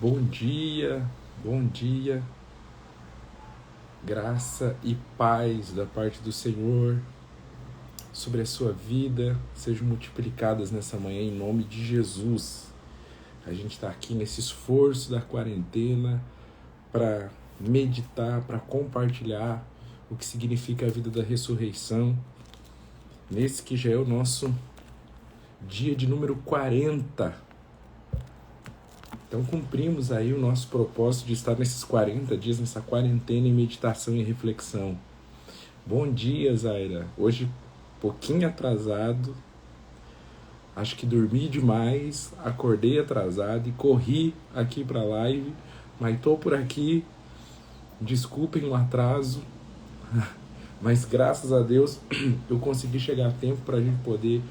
Bom dia, graça e paz da parte do Senhor sobre a sua vida sejam multiplicadas nessa manhã em nome de Jesus. A gente está aqui nesse esforço da quarentena para meditar, para compartilhar o que significa a vida da ressurreição, nesse que já é o nosso dia de número 40. Então cumprimos aí o nosso propósito de estar nesses 40 dias, nessa quarentena em meditação e reflexão. Bom dia, Zaira. Hoje, pouquinho atrasado, acho que dormi demais, acordei atrasado e corri aqui para a live, mas estou por aqui, desculpem o atraso, mas graças a Deus eu consegui chegar a tempo para a gente poder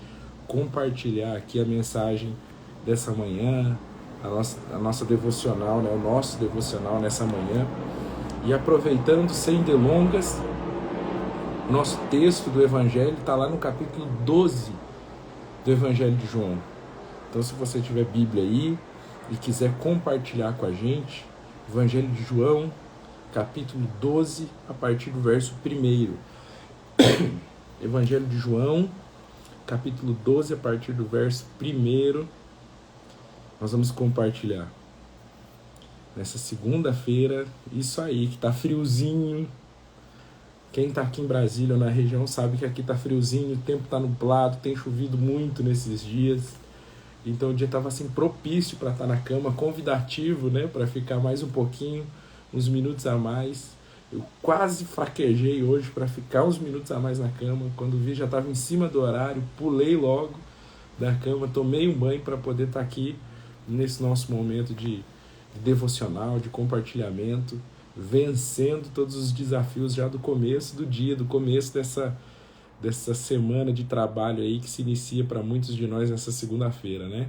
compartilhar aqui a mensagem dessa manhã, a nossa devocional, né? O nosso devocional nessa manhã. E aproveitando, sem delongas, o nosso texto do Evangelho está lá no capítulo 12 do Evangelho de João. Então, se você tiver Bíblia aí e quiser compartilhar com a gente, Evangelho de João, capítulo 12, a partir do verso 1. Evangelho de João, capítulo 12, a partir do verso 1. Nós vamos compartilhar nessa segunda-feira, isso aí, que tá friozinho. Quem tá aqui em Brasília ou na região sabe que aqui tá friozinho, o tempo tá nublado, tem chovido muito nesses dias. Então o dia tava assim propício para estar na cama, convidativo, né, para ficar mais um pouquinho, uns minutos a mais. Eu quase fraquejei hoje para ficar uns minutos a mais na cama. Quando vi já tava em cima do horário, pulei logo da cama, tomei um banho para poder estar aqui nesse nosso momento de devocional, de compartilhamento, vencendo todos os desafios já do começo do dia, do começo dessa semana de trabalho aí que se inicia para muitos de nós nessa segunda-feira, né?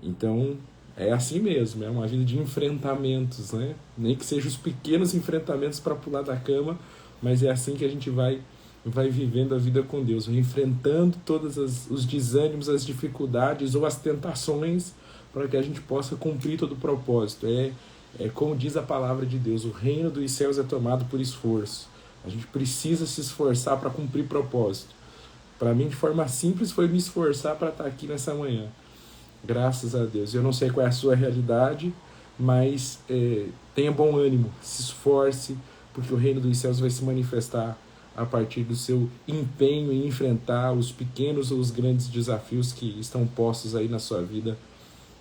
Então, é assim mesmo, é uma vida de enfrentamentos, né? Nem que sejam os pequenos enfrentamentos para pular da cama, mas é assim que a gente vai vivendo a vida com Deus, enfrentando todos os desânimos, as dificuldades ou as tentações, para que a gente possa cumprir todo o propósito. É como diz a palavra de Deus, o reino dos céus é tomado por esforço. A gente precisa se esforçar para cumprir propósito. Para mim, de forma simples, foi me esforçar para estar aqui nessa manhã. Graças a Deus. Eu não sei qual é a sua realidade, mas tenha bom ânimo, se esforce, porque o reino dos céus vai se manifestar a partir do seu empenho em enfrentar os pequenos ou os grandes desafios que estão postos aí na sua vida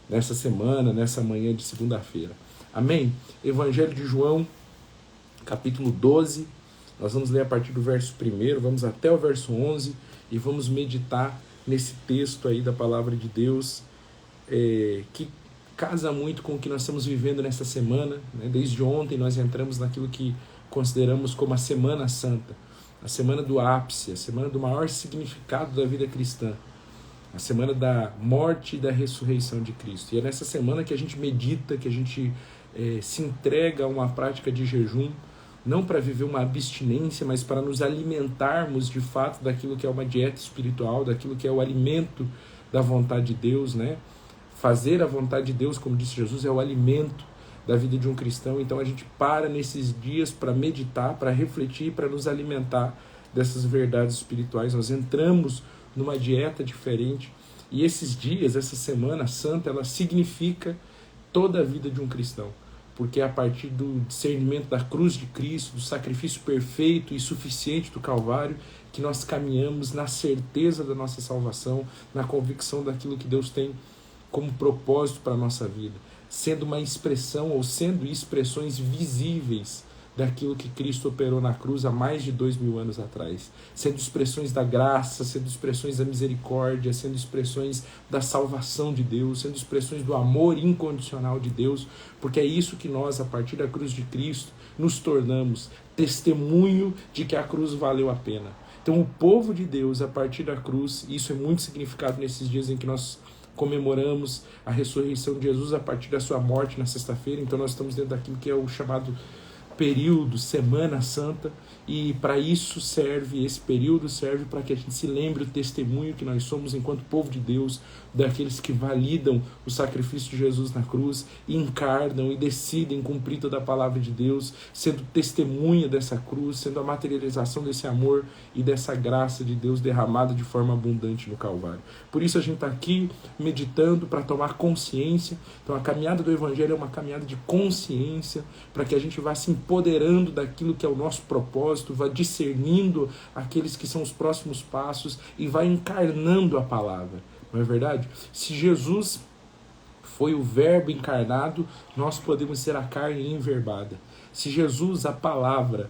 nessa semana, nessa manhã de segunda-feira. Amém? Evangelho de João, capítulo 12, nós vamos ler a partir do verso 1, vamos até o verso 11 e vamos meditar nesse texto aí da palavra de Deus, que casa muito com o que nós estamos vivendo nessa semana, né? Desde ontem nós entramos naquilo que consideramos como a Semana Santa, a semana do ápice, a semana do maior significado da vida cristã, a semana da morte e da ressurreição de Cristo. E é nessa semana que a gente medita, que a gente se entrega a uma prática de jejum, não para viver uma abstinência, mas para nos alimentarmos de fato daquilo que é uma dieta espiritual, daquilo que é o alimento da vontade de Deus, né? Fazer a vontade de Deus, como disse Jesus, é o alimento da vida de um cristão. Então a gente para nesses dias para meditar, para refletir, para nos alimentar dessas verdades espirituais. Nós entramos numa dieta diferente, e esses dias, essa Semana Santa, ela significa toda a vida de um cristão, porque é a partir do discernimento da cruz de Cristo, do sacrifício perfeito e suficiente do Calvário, que nós caminhamos na certeza da nossa salvação, na convicção daquilo que Deus tem como propósito para a nossa vida, sendo uma expressão ou sendo expressões visíveis daquilo que Cristo operou na cruz há mais de 2000 anos atrás, sendo expressões da graça, sendo expressões da misericórdia, sendo expressões da salvação de Deus, sendo expressões do amor incondicional de Deus, porque é isso que nós, a partir da cruz de Cristo, nos tornamos testemunho de que a cruz valeu a pena. Então o povo de Deus, a partir da cruz, isso é muito significado nesses dias em que nós comemoramos a ressurreição de Jesus a partir da sua morte na sexta-feira. Então nós estamos dentro daquilo que é o chamado período, Semana Santa, e para isso serve, esse período serve para que a gente se lembre o testemunho que nós somos enquanto povo de Deus, daqueles que validam o sacrifício de Jesus na cruz, e encarnam e decidem cumprir toda a palavra de Deus, sendo testemunha dessa cruz, sendo a materialização desse amor e dessa graça de Deus derramada de forma abundante no Calvário. Por isso a gente está aqui meditando para tomar consciência. Então a caminhada do Evangelho é uma caminhada de consciência, para que a gente vá se empoderando daquilo que é o nosso propósito, vá discernindo aqueles que são os próximos passos e vá encarnando a palavra. Não é verdade? Se Jesus foi o verbo encarnado, nós podemos ser a carne enverbada. Se Jesus, a palavra,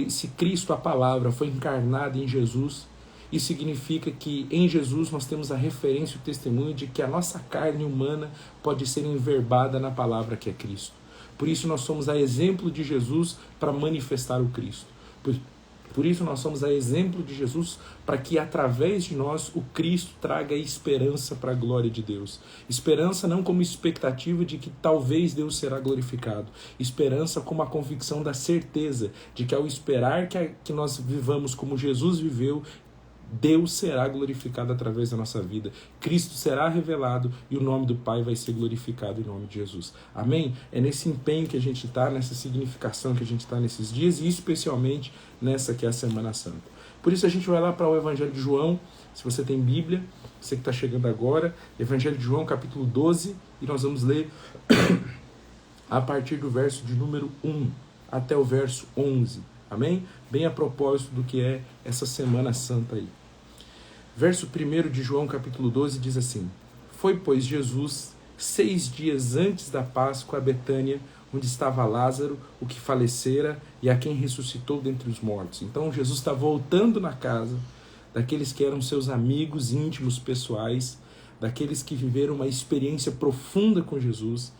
se Cristo, a palavra, foi encarnada em Jesus, isso significa que em Jesus nós temos a referência e o testemunho de que a nossa carne humana pode ser enverbada na palavra que é Cristo. Por isso nós somos a exemplo de Jesus para manifestar o Cristo. Por isso nós somos a exemplo de Jesus para que através de nós o Cristo traga esperança para a glória de Deus. Esperança não como expectativa de que talvez Deus será glorificado. Esperança como a convicção da certeza de que ao esperar que nós vivamos como Jesus viveu, Deus será glorificado através da nossa vida. Cristo será revelado e o nome do Pai vai ser glorificado em nome de Jesus. Amém? É nesse empenho que a gente está, nessa significação que a gente está nesses dias e especialmente nessa que é a Semana Santa. Por isso a gente vai lá para o Evangelho de João. Se você tem Bíblia, você que está chegando agora, Evangelho de João, capítulo 12, e nós vamos ler a partir do verso de número 1 até o verso 11. Amém? Bem a propósito do que é essa Semana Santa aí. Verso 1 de João, capítulo 12, diz assim: Foi, pois, Jesus 6 dias antes da Páscoa a Betânia, onde estava Lázaro, o que falecera e a quem ressuscitou dentre os mortos. Então Jesus está voltando na casa daqueles que eram seus amigos íntimos, pessoais, daqueles que viveram uma experiência profunda com Jesus.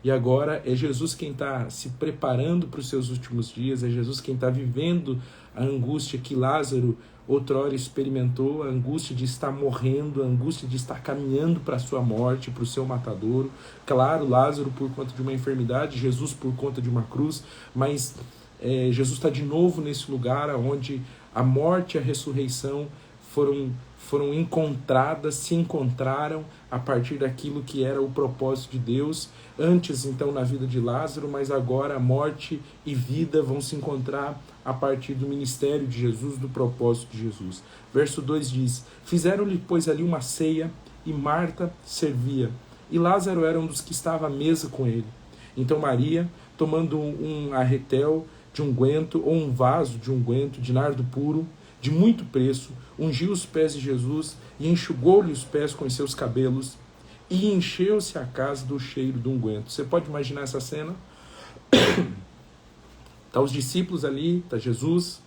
E agora é Jesus quem está se preparando para os seus últimos dias, é Jesus quem está vivendo a angústia que Lázaro outrora experimentou, a angústia de estar morrendo, a angústia de estar caminhando para a sua morte, para o seu matadouro. Claro, Lázaro por conta de uma enfermidade, Jesus por conta de uma cruz, mas Jesus está de novo nesse lugar onde a morte e a ressurreição foram encontradas, se encontraram a partir daquilo que era o propósito de Deus, antes então na vida de Lázaro, mas agora a morte e vida vão se encontrar a partir do ministério de Jesus, do propósito de Jesus. Verso 2 diz: Fizeram-lhe, pois, ali uma ceia, e Marta servia, e Lázaro era um dos que estava à mesa com ele. Então Maria, tomando um arretel de unguento, ou um vaso de unguento de nardo puro, de muito preço, ungiu os pés de Jesus e enxugou-lhe os pés com os seus cabelos, e encheu-se a casa do cheiro do unguento. Você pode imaginar essa cena? Tá os discípulos ali, tá Jesus,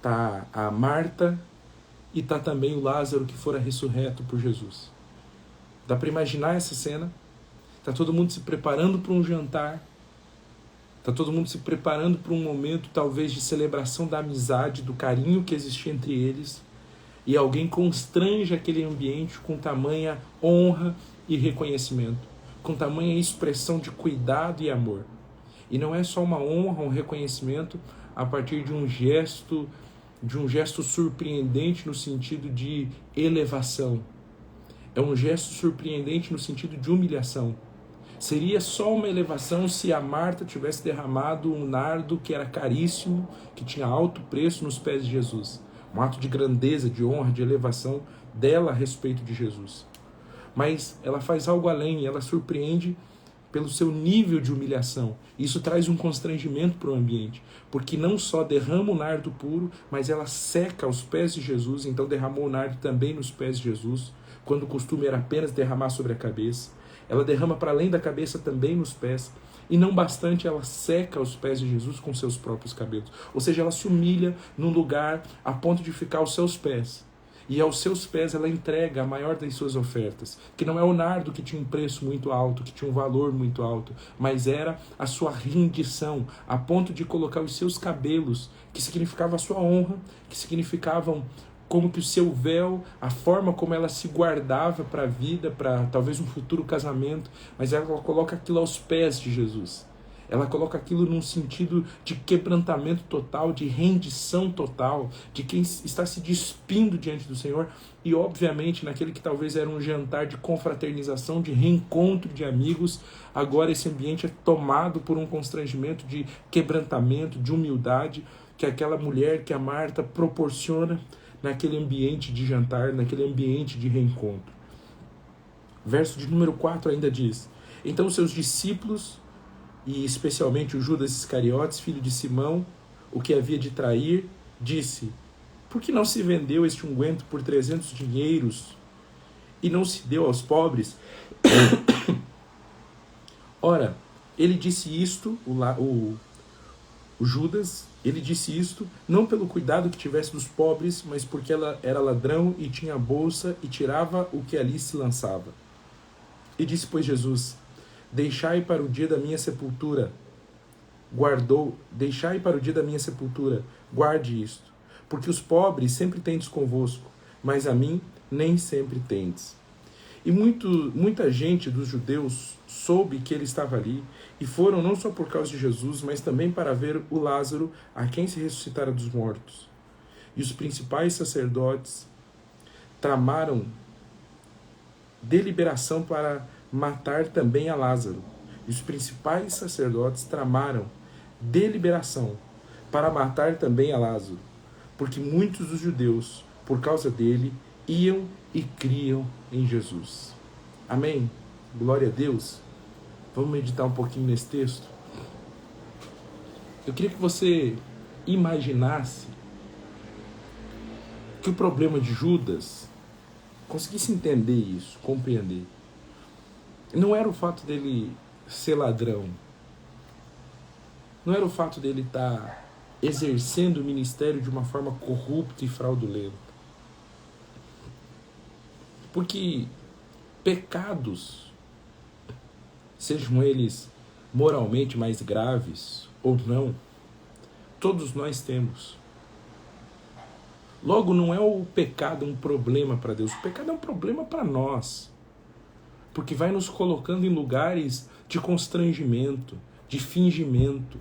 tá a Marta e tá também o Lázaro que fora ressurreto por Jesus. Dá para imaginar essa cena? Tá todo mundo se preparando para um jantar. Tá todo mundo se preparando para um momento talvez de celebração da amizade, do carinho que existia entre eles. E alguém constrange aquele ambiente com tamanha honra e reconhecimento, com tamanha expressão de cuidado e amor. E não é só uma honra, um reconhecimento a partir de um gesto surpreendente no sentido de elevação. É um gesto surpreendente no sentido de humilhação. Seria só uma elevação se a Marta tivesse derramado um nardo que era caríssimo, que tinha alto preço nos pés de Jesus. Um ato de grandeza, de honra, de elevação dela a respeito de Jesus. Mas ela faz algo além, ela surpreende pelo seu nível de humilhação. Isso traz um constrangimento para o ambiente, porque não só derrama o nardo puro, mas ela seca os pés de Jesus, então derramou o nardo também nos pés de Jesus, quando o costume era apenas derramar sobre a cabeça. Ela derrama para além da cabeça também nos pés. E não bastante, ela seca os pés de Jesus com seus próprios cabelos. Ou seja, ela se humilha num lugar a ponto de ficar aos seus pés. E aos seus pés ela entrega a maior das suas ofertas, que não é o nardo que tinha um preço muito alto, que tinha um valor muito alto, mas era a sua rendição, a ponto de colocar os seus cabelos, que significava a sua honra, que significavam como que o seu véu, a forma como ela se guardava para a vida, para talvez um futuro casamento, mas ela coloca aquilo aos pés de Jesus. Ela coloca aquilo num sentido de quebrantamento total, de rendição total, de quem está se despindo diante do Senhor. E, obviamente, naquele que talvez era um jantar de confraternização, de reencontro de amigos, agora esse ambiente é tomado por um constrangimento de quebrantamento, de humildade, que aquela mulher, que a Marta proporciona naquele ambiente de jantar, naquele ambiente de reencontro. Verso de número 4 ainda diz: então os seus discípulos, e especialmente o Judas Iscariotes, filho de Simão, o que havia de trair, disse: por que não se vendeu este unguento por 300 dinheiros e não se deu aos pobres? Ora, ele disse isto, o Judas, ele disse isto não pelo cuidado que tivesse dos pobres, mas porque ela era ladrão e tinha a bolsa e tirava o que ali se lançava. E disse, pois, Jesus: deixai para o dia da minha sepultura, guarde isto, porque os pobres sempre tendes convosco, mas a mim nem sempre tendes. E muita gente dos judeus soube que ele estava ali, e foram não só por causa de Jesus, mas também para ver o Lázaro, a quem se ressuscitara dos mortos. E os principais sacerdotes tramaram deliberação para matar também a Lázaro. E os principais sacerdotes tramaram deliberação para matar também a Lázaro, porque muitos dos judeus, por causa dele, iam e criam em Jesus. Amém? Glória a Deus. Vamos meditar um pouquinho nesse texto? Eu queria que você imaginasse que o problema de Judas, conseguisse entender isso, compreender. Não era o fato dele ser ladrão. Não era o fato dele estar exercendo o ministério de uma forma corrupta e fraudulenta. Porque pecados, sejam eles moralmente mais graves ou não, todos nós temos. Logo, não é o pecado um problema para Deus, o pecado é um problema para nós. Porque vai nos colocando em lugares de constrangimento, de fingimento.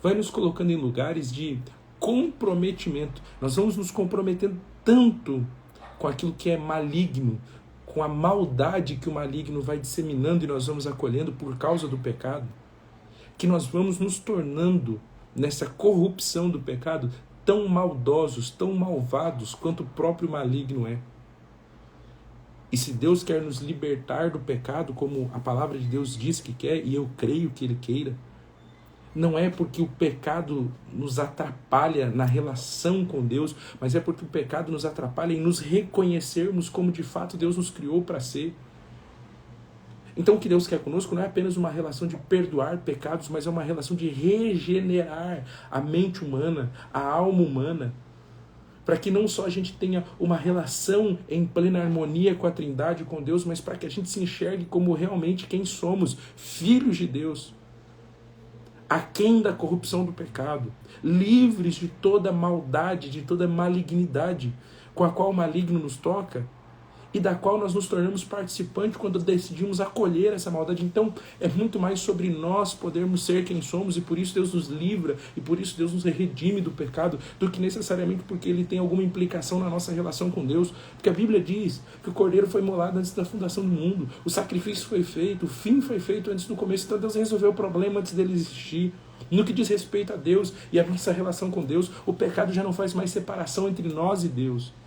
Vai nos colocando em lugares de comprometimento. Nós vamos nos comprometendo tanto com aquilo que é maligno, com a maldade que o maligno vai disseminando e nós vamos acolhendo por causa do pecado, que nós vamos nos tornando, nessa corrupção do pecado, tão maldosos, tão malvados quanto o próprio maligno é. E se Deus quer nos libertar do pecado, como a palavra de Deus diz que quer, e eu creio que Ele queira, não é porque o pecado nos atrapalha na relação com Deus, mas é porque o pecado nos atrapalha em nos reconhecermos como de fato Deus nos criou para ser. Então o que Deus quer conosco não é apenas uma relação de perdoar pecados, mas é uma relação de regenerar a mente humana, a alma humana, para que não só a gente tenha uma relação em plena harmonia com a Trindade, com Deus, mas para que a gente se enxergue como realmente quem somos, filhos de Deus, aquém da corrupção do pecado, livres de toda maldade, de toda malignidade com a qual o maligno nos toca e da qual nós nos tornamos participantes quando decidimos acolher essa maldade. Então é muito mais sobre nós podermos ser quem somos, e por isso Deus nos livra, e por isso Deus nos redime do pecado, do que necessariamente porque ele tem alguma implicação na nossa relação com Deus. Porque a Bíblia diz que o Cordeiro foi imolado antes da fundação do mundo, o sacrifício foi feito, o fim foi feito antes do começo. Então Deus resolveu o problema antes dele existir. No que diz respeito a Deus e a nossa relação com Deus, o pecado já não faz mais separação entre nós e Deus.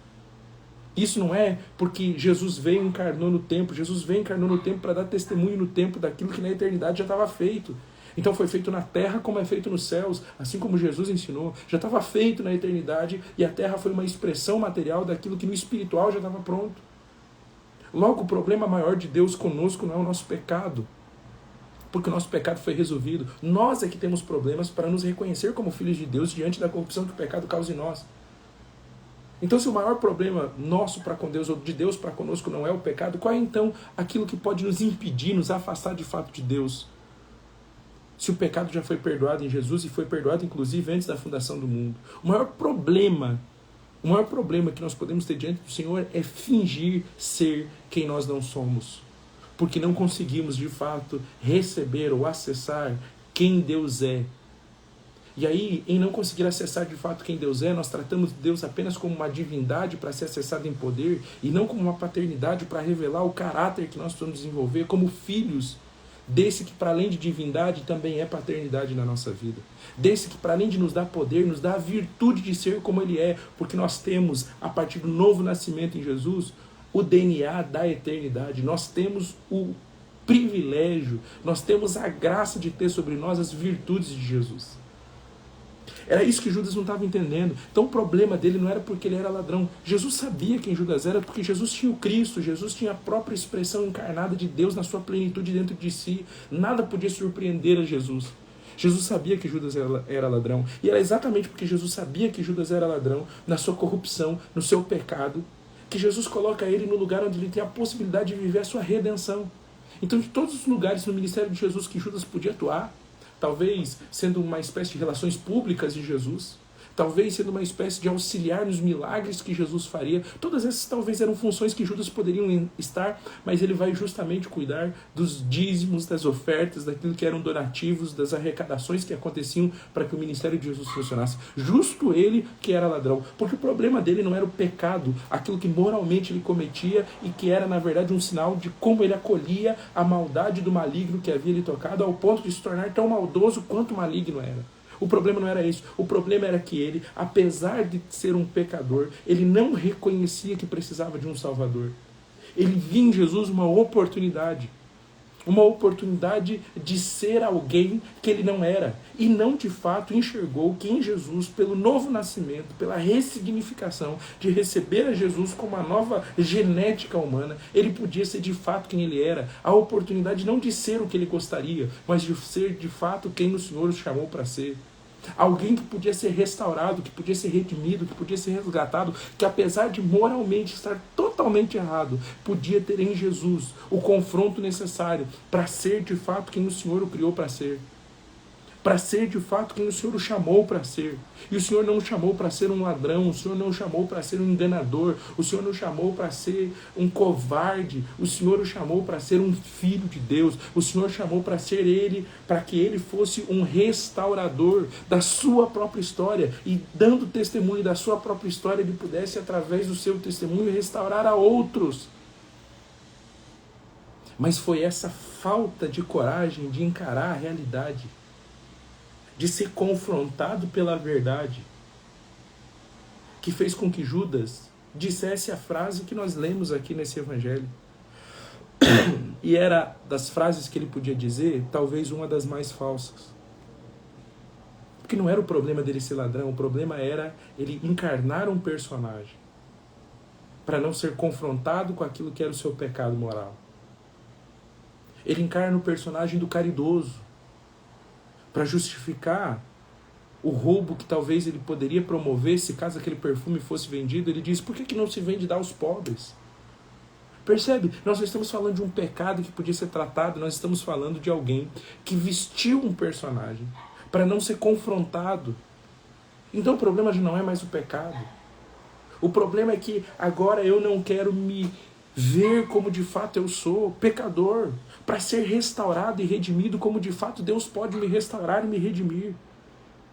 Isso não é porque Jesus veio e encarnou no tempo. Jesus veio e encarnou no tempo para dar testemunho no tempo daquilo que na eternidade já estava feito. Então foi feito na terra como é feito nos céus, assim como Jesus ensinou. Já estava feito na eternidade e a terra foi uma expressão material daquilo que no espiritual já estava pronto. Logo, o problema maior de Deus conosco não é o nosso pecado, porque o nosso pecado foi resolvido. Nós é que temos problemas para nos reconhecer como filhos de Deus diante da corrupção que o pecado causa em nós. Então, se o maior problema nosso para com Deus, ou de Deus para conosco, não é o pecado, qual é então aquilo que pode nos impedir, nos afastar de fato de Deus? Se o pecado já foi perdoado em Jesus e foi perdoado inclusive antes da fundação do mundo. O maior problema que nós podemos ter diante do Senhor é fingir ser quem nós não somos. Porque não conseguimos de fato receber ou acessar quem Deus é. E aí, em não conseguir acessar de fato quem Deus é, nós tratamos Deus apenas como uma divindade para ser acessada em poder e não como uma paternidade para revelar o caráter que nós precisamos desenvolver como filhos desse que, para além de divindade, também é paternidade na nossa vida. Desse que, para além de nos dar poder, nos dá a virtude de ser como Ele é, porque nós temos, a partir do novo nascimento em Jesus, o DNA da eternidade. Nós temos o privilégio, nós temos a graça de ter sobre nós as virtudes de Jesus. Era isso que Judas não estava entendendo. Então o problema dele não era porque ele era ladrão. Jesus sabia quem Judas era, porque Jesus tinha o Cristo, Jesus tinha a própria expressão encarnada de Deus na sua plenitude dentro de si. Nada podia surpreender a Jesus. Jesus sabia que Judas era ladrão. E era exatamente porque Jesus sabia que Judas era ladrão, na sua corrupção, no seu pecado, que Jesus coloca ele no lugar onde ele tem a possibilidade de viver a sua redenção. Então, de todos os lugares no ministério de Jesus que Judas podia atuar, talvez sendo uma espécie de relações públicas de Jesus, talvez sendo uma espécie de auxiliar nos milagres que Jesus faria. Todas essas talvez eram funções que Judas poderiam estar, mas ele vai justamente cuidar dos dízimos, das ofertas, daquilo que eram donativos, das arrecadações que aconteciam para que o ministério de Jesus funcionasse. Justo ele que era ladrão, porque o problema dele não era o pecado, aquilo que moralmente ele cometia e que era na verdade um sinal de como ele acolhia a maldade do maligno que havia lhe tocado ao ponto de se tornar tão maldoso quanto maligno era. O problema não era isso. O problema era que ele, apesar de ser um pecador, ele não reconhecia que precisava de um Salvador. Ele via em Jesus uma oportunidade de ser alguém que ele não era. E não, de fato, enxergou que em Jesus, pelo novo nascimento, pela ressignificação, de receber a Jesus como uma nova genética humana, ele podia ser de fato quem ele era. A oportunidade não de ser o que ele gostaria, mas de ser de fato quem o Senhor o chamou para ser. Alguém que podia ser restaurado, que podia ser redimido, que podia ser resgatado, que apesar de moralmente estar totalmente errado, podia ter em Jesus o confronto necessário para ser de fato quem o Senhor o criou para ser. Para ser de fato quem o Senhor o chamou para ser. E o Senhor não o chamou para ser um ladrão, o Senhor não o chamou para ser um enganador, o Senhor não o chamou para ser um covarde, o Senhor o chamou para ser um filho de Deus, o Senhor chamou para ser ele, para que ele fosse um restaurador da sua própria história e dando testemunho da sua própria história, ele pudesse através do seu testemunho restaurar a outros. Mas foi essa falta de coragem de encarar a realidade, de ser confrontado pela verdade, que fez com que Judas dissesse a frase que nós lemos aqui nesse evangelho. E era das frases que ele podia dizer, talvez uma das mais falsas. Porque não era o problema dele ser ladrão, o problema era ele encarnar um personagem para não ser confrontado com aquilo que era o seu pecado moral. Ele encarna o personagem do caridoso, para justificar o roubo que talvez ele poderia promover se caso aquele perfume fosse vendido. Ele diz, por que não se vende dar aos pobres? Percebe? Nós não estamos falando de um pecado que podia ser tratado, nós estamos falando de alguém que vestiu um personagem para não ser confrontado. Então o problema já não é mais o pecado. O problema é que agora eu não quero me ver como de fato eu sou, pecador, para ser restaurado e redimido como de fato Deus pode me restaurar e me redimir.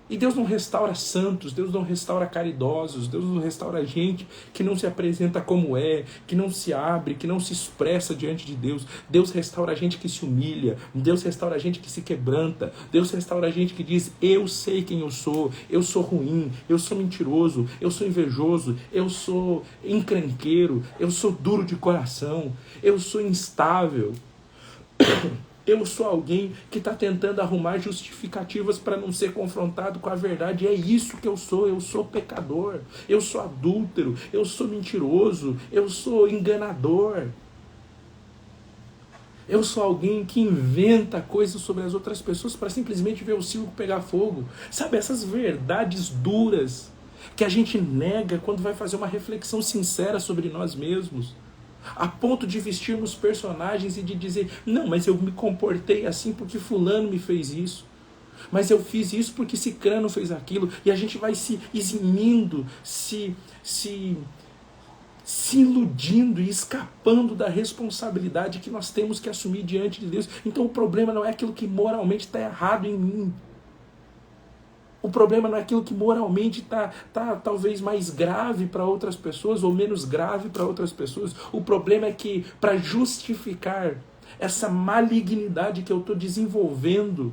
E Deus não restaura santos, Deus não restaura caridosos, Deus não restaura gente que não se apresenta como é, que não se abre, que não se expressa diante de Deus. Deus restaura gente que se humilha, Deus restaura gente que se quebranta, Deus restaura gente que diz, eu sei quem eu sou ruim, eu sou mentiroso, eu sou invejoso, eu sou encrenqueiro, eu sou duro de coração, eu sou instável. Eu sou alguém que está tentando arrumar justificativas para não ser confrontado com a verdade. É isso que eu sou pecador, eu sou adúltero, eu sou mentiroso, eu sou enganador. Eu sou alguém que inventa coisas sobre as outras pessoas para simplesmente ver o circo pegar fogo. Sabe, essas verdades duras que a gente nega quando vai fazer uma reflexão sincera sobre nós mesmos. A ponto de vestirmos personagens e de dizer, não, mas eu me comportei assim porque fulano me fez isso. Mas eu fiz isso porque cicrano fez aquilo. E a gente vai se eximindo, se se iludindo e escapando da responsabilidade que nós temos que assumir diante de Deus. Então o problema não é aquilo que moralmente está errado em mim. O problema não é aquilo que moralmente está talvez mais grave para outras pessoas ou menos grave para outras pessoas. O problema é que, para justificar essa malignidade que eu estou desenvolvendo,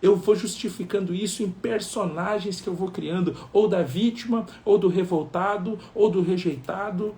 eu vou justificando isso em personagens que eu vou criando, ou da vítima, ou do revoltado, ou do rejeitado,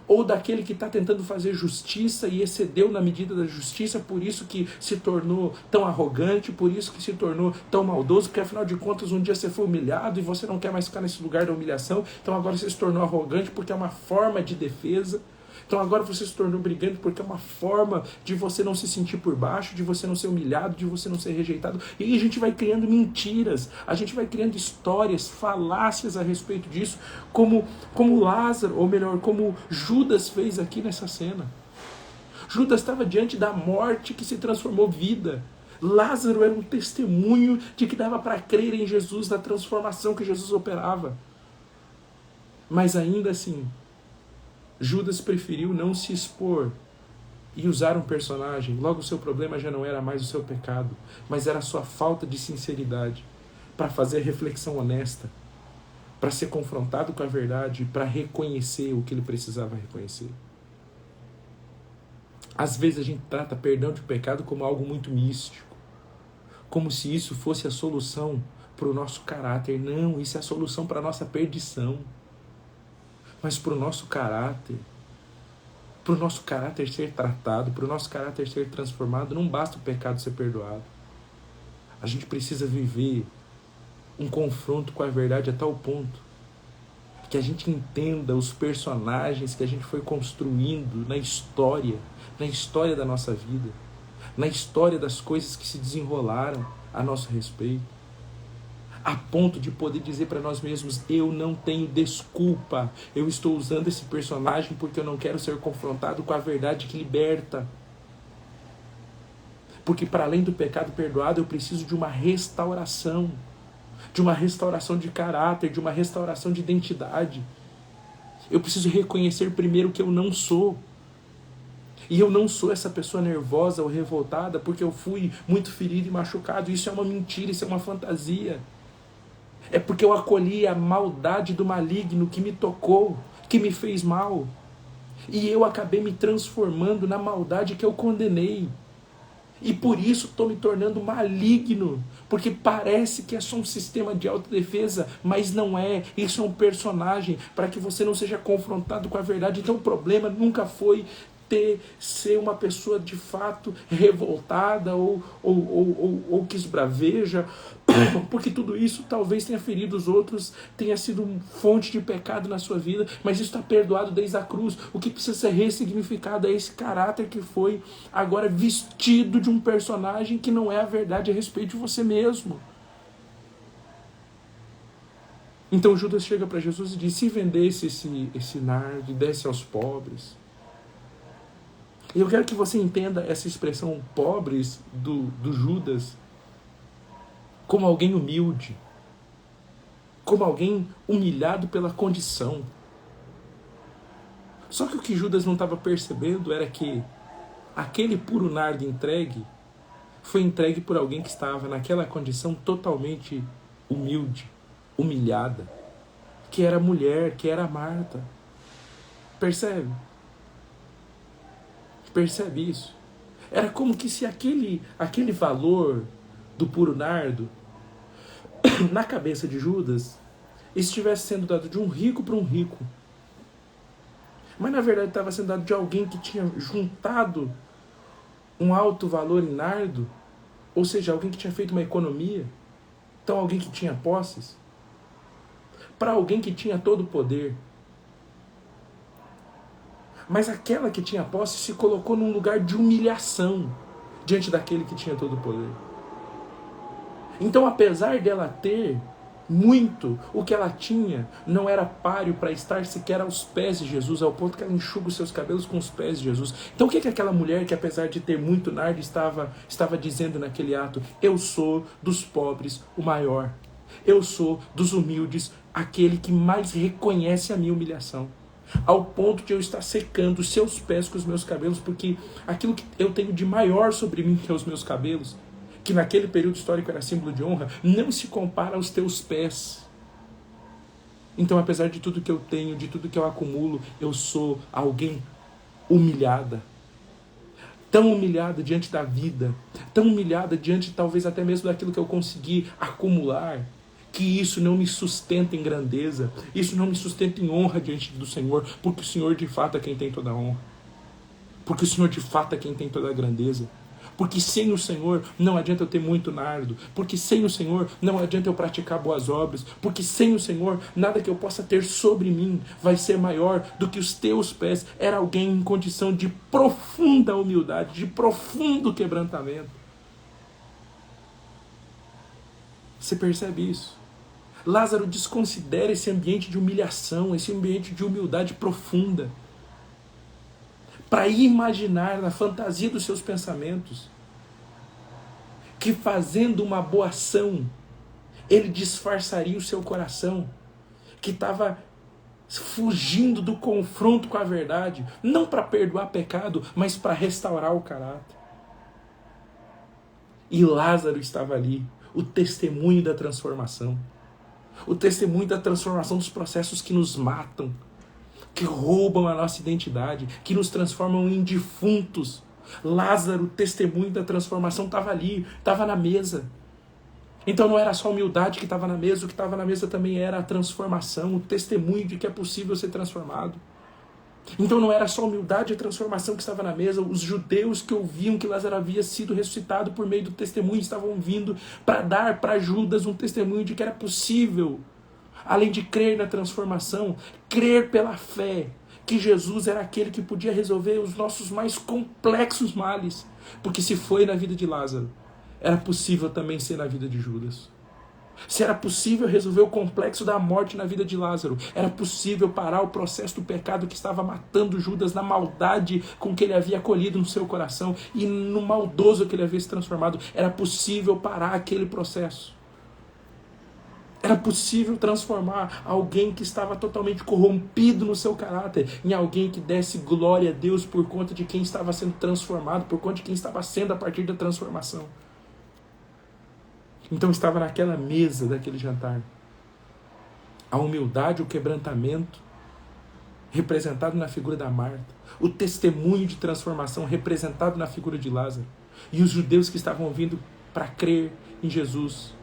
ou daquele que está tentando fazer justiça e excedeu na medida da justiça, por isso que se tornou tão arrogante, por isso que se tornou tão maldoso, porque afinal de contas um dia você foi humilhado e você não quer mais ficar nesse lugar da humilhação, então agora você se tornou arrogante porque é uma forma de defesa. Então agora você se tornou brigante porque é uma forma de você não se sentir por baixo, de você não ser humilhado, de você não ser rejeitado. E aí a gente vai criando mentiras, a gente vai criando histórias, falácias a respeito disso, como Lázaro, ou melhor, como Judas fez aqui nessa cena. Judas estava diante da morte que se transformou vida. Lázaro era um testemunho de que dava para crer em Jesus, na transformação que Jesus operava. Mas ainda assim, Judas preferiu não se expor e usar um personagem. Logo o seu problema já não era mais o seu pecado, mas era a sua falta de sinceridade, para fazer reflexão honesta, para ser confrontado com a verdade, para reconhecer o que ele precisava reconhecer. Às vezes a gente trata perdão de pecado como algo muito místico, como se isso fosse a solução para o nosso caráter. Não, isso é a solução para a nossa perdição. Mas para o nosso caráter ser tratado, para o nosso caráter ser transformado, não basta o pecado ser perdoado. A gente precisa viver um confronto com a verdade a tal ponto que a gente entenda os personagens que a gente foi construindo na história da nossa vida, na história das coisas que se desenrolaram a nosso respeito, a ponto de poder dizer para nós mesmos: eu não tenho desculpa, eu estou usando esse personagem porque eu não quero ser confrontado com a verdade que liberta. Porque para além do pecado perdoado, eu preciso de uma restauração de caráter, de uma restauração de identidade. Eu preciso reconhecer primeiro que eu não sou. E eu não sou essa pessoa nervosa ou revoltada porque eu fui muito ferido e machucado. Isso é uma mentira, isso é uma fantasia. É porque eu acolhi a maldade do maligno que me tocou, que me fez mal. E eu acabei me transformando na maldade que eu condenei. E por isso estou me tornando maligno. Porque parece que é só um sistema de autodefesa, mas não é. Isso é um personagem para que você não seja confrontado com a verdade. Então o problema nunca foi ser uma pessoa de fato revoltada ou que esbraveja, porque tudo isso talvez tenha ferido os outros, tenha sido fonte de pecado na sua vida, mas isso está perdoado desde a cruz. O que precisa ser ressignificado é esse caráter que foi agora vestido de um personagem que não é a verdade a respeito de você mesmo. Então Judas chega para Jesus e diz: se vendesse esse nardo e desse aos pobres. E eu quero que você entenda essa expressão pobres do Judas como alguém humilde, como alguém humilhado pela condição. Só que o que Judas não estava percebendo era que aquele puro nardo entregue foi entregue por alguém que estava naquela condição totalmente humilde, humilhada, que era a mulher, que era a Marta. Percebe? Percebe isso? Era como que se aquele valor do puro nardo, na cabeça de Judas, estivesse sendo dado de um rico para um rico. Mas na verdade estava sendo dado de alguém que tinha juntado um alto valor em nardo, ou seja, alguém que tinha feito uma economia, então alguém que tinha posses, para alguém que tinha todo o poder. Mas aquela que tinha posse se colocou num lugar de humilhação diante daquele que tinha todo o poder. Então, apesar dela ter muito, o que ela tinha não era páreo para estar sequer aos pés de Jesus, ao ponto que ela enxuga os seus cabelos com os pés de Jesus. Então, o que aquela mulher, que apesar de ter muito nardo, estava dizendo naquele ato? Eu sou dos pobres o maior. Eu sou dos humildes aquele que mais reconhece a minha humilhação. ao ponto de eu estar secando os seus pés com os meus cabelos, porque aquilo que eu tenho de maior sobre mim, que é os meus cabelos, que naquele período histórico era símbolo de honra, não se compara aos teus pés. Então, apesar de tudo que eu tenho, de tudo que eu acumulo, eu sou alguém humilhada. Tão humilhada diante da vida, tão humilhada diante talvez até mesmo daquilo que eu consegui acumular, que isso não me sustenta em grandeza, isso não me sustenta em honra diante do Senhor, porque o Senhor de fato é quem tem toda a honra, porque o Senhor de fato é quem tem toda a grandeza, porque sem o Senhor não adianta eu ter muito nardo, porque sem o Senhor não adianta eu praticar boas obras, porque sem o Senhor nada que eu possa ter sobre mim vai ser maior do que os teus pés. Era alguém em condição de profunda humildade, de profundo quebrantamento. Você percebe isso? Lázaro desconsidera esse ambiente de humilhação, esse ambiente de humildade profunda, para imaginar na fantasia dos seus pensamentos que fazendo uma boa ação, ele disfarçaria o seu coração, que estava fugindo do confronto com a verdade, não para perdoar pecado, mas para restaurar o caráter. E Lázaro estava ali, o testemunho da transformação. O testemunho da transformação dos processos que nos matam, que roubam a nossa identidade, que nos transformam em defuntos. Lázaro, o testemunho da transformação, estava ali, estava na mesa. Então não era só a humildade que estava na mesa, o que estava na mesa também era a transformação, o testemunho de que é possível ser transformado. Então não era só a humildade e a transformação que estava na mesa, os judeus que ouviam que Lázaro havia sido ressuscitado por meio do testemunho estavam vindo para dar para Judas um testemunho de que era possível, além de crer na transformação, crer pela fé, que Jesus era aquele que podia resolver os nossos mais complexos males. Porque se foi na vida de Lázaro, era possível também ser na vida de Judas. Se era possível resolver o complexo da morte na vida de Lázaro, era possível parar o processo do pecado que estava matando Judas na maldade com que ele havia acolhido no seu coração e no maldoso que ele havia se transformado. Era possível parar aquele processo. Era possível transformar alguém que estava totalmente corrompido no seu caráter em alguém que desse glória a Deus por conta de quem estava sendo transformado, por conta de quem estava sendo a partir da transformação. Então estava naquela mesa daquele jantar a humildade, o quebrantamento, representado na figura da Marta, o testemunho de transformação representado na figura de Lázaro, e os judeus que estavam vindo para crer em Jesus.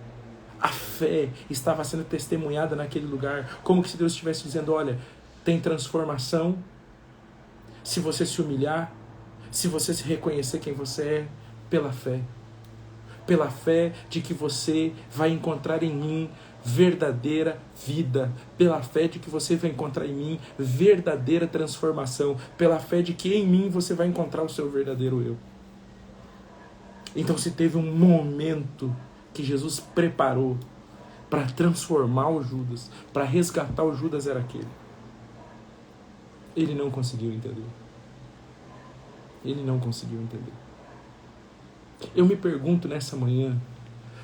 A fé estava sendo testemunhada naquele lugar, como se Deus estivesse dizendo: olha, tem transformação se você se humilhar, se você se reconhecer quem você é, pela fé. Pela fé de que você vai encontrar em mim verdadeira vida, pela fé de que você vai encontrar em mim verdadeira transformação, pela fé de que em mim você vai encontrar o seu verdadeiro eu. Então, se teve um momento que Jesus preparou para transformar o Judas, para resgatar o Judas, era aquele. Ele não conseguiu entender. Ele não conseguiu entender. Eu me pergunto nessa manhã,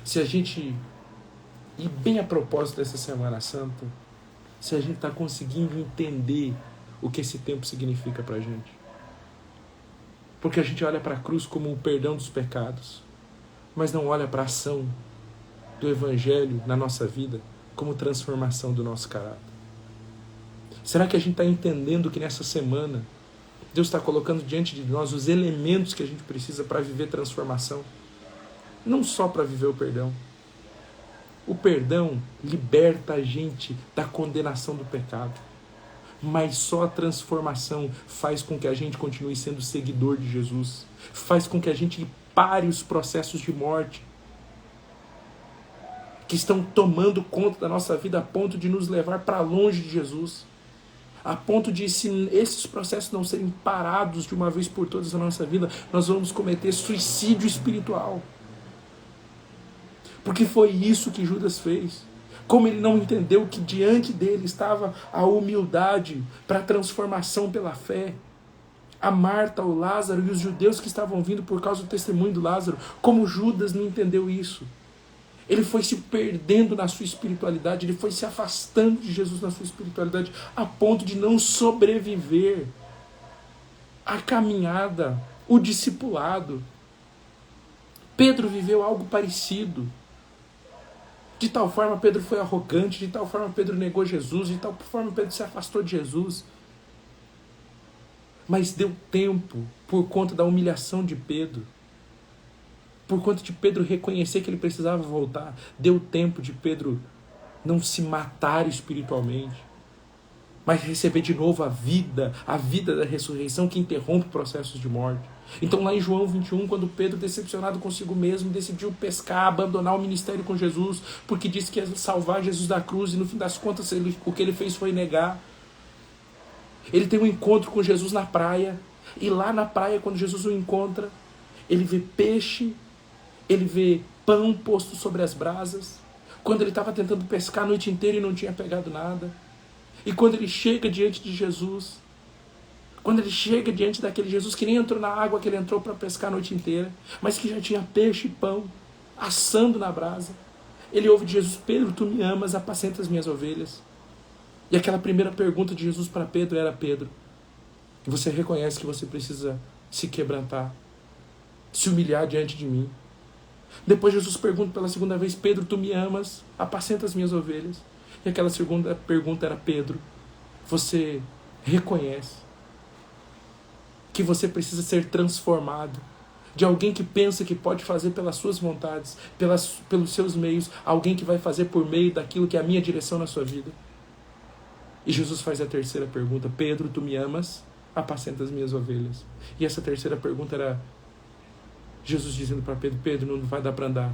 se a gente, e bem a propósito dessa Semana Santa, se a gente está conseguindo entender o que esse tempo significa para a gente. Porque a gente olha para a cruz como o perdão dos pecados, mas não olha para a ação do Evangelho na nossa vida como transformação do nosso caráter. Será que a gente está entendendo que nessa semana Deus está colocando diante de nós os elementos que a gente precisa para viver transformação? Não só para viver o perdão. O perdão liberta a gente da condenação do pecado. Mas só a transformação faz com que a gente continue sendo seguidor de Jesus. Faz com que a gente pare os processos de morte que estão tomando conta da nossa vida a ponto de nos levar para longe de Jesus. A ponto de, se esses processos não serem parados de uma vez por todas na nossa vida, nós vamos cometer suicídio espiritual. Porque foi isso que Judas fez. Como ele não entendeu que diante dele estava a humildade para a transformação pela fé. A Marta, o Lázaro e os judeus que estavam vindo por causa do testemunho do Lázaro. Como Judas não entendeu isso. Ele foi se perdendo na sua espiritualidade, ele foi se afastando de Jesus na sua espiritualidade, a ponto de não sobreviver a caminhada, o discipulado. Pedro viveu algo parecido. De tal forma Pedro foi arrogante, de tal forma Pedro negou Jesus, de tal forma Pedro se afastou de Jesus. Mas deu tempo, por conta da humilhação de Pedro, por conta de Pedro reconhecer que ele precisava voltar, deu tempo de Pedro não se matar espiritualmente, mas receber de novo a vida da ressurreição que interrompe processos de morte. Então lá em João 21, quando Pedro, decepcionado consigo mesmo, decidiu pescar, abandonar o ministério com Jesus, porque disse que ia salvar Jesus da cruz, e no fim das contas o que ele fez foi negar. Ele tem um encontro com Jesus na praia, e lá na praia, quando Jesus o encontra, ele vê peixe, ele vê pão posto sobre as brasas, quando ele estava tentando pescar a noite inteira e não tinha pegado nada. E quando ele chega diante de Jesus, quando ele chega diante daquele Jesus que nem entrou na água que ele entrou para pescar a noite inteira, mas que já tinha peixe e pão assando na brasa, ele ouve de Jesus: Pedro, tu me amas, apacenta as minhas ovelhas. E aquela primeira pergunta de Jesus para Pedro era: Pedro, você reconhece que você precisa se quebrantar, se humilhar diante de mim? Depois Jesus pergunta pela segunda vez: Pedro, tu me amas, apacenta as minhas ovelhas. E aquela segunda pergunta era: Pedro, você reconhece que você precisa ser transformado de alguém que pensa que pode fazer pelas suas vontades, pelos seus meios, alguém que vai fazer por meio daquilo que é a minha direção na sua vida? E Jesus faz a terceira pergunta: Pedro, tu me amas? Apacenta as minhas ovelhas. E essa terceira pergunta era Jesus dizendo para Pedro: Pedro, não vai dar para andar